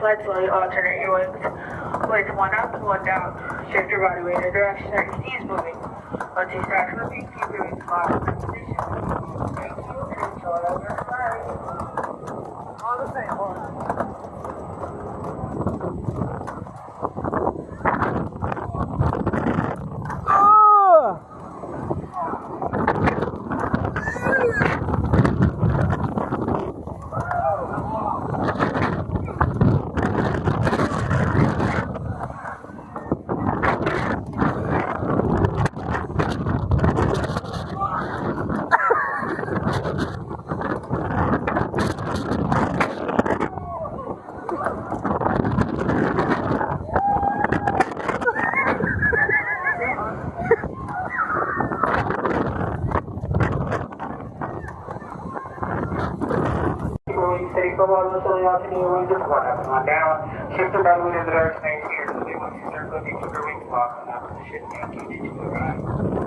Slide slowly, alternate your wings. Place one up, one down. Shift your body weight in the direction that your knee is moving. Once you start flipping, keep your wings locked in position. Thank you, and shoulder over slide. All the same, hold on. One down, shift your body weight in the direction that you're here. Once you start looking, keep your wings locked in that position and keep it to the right.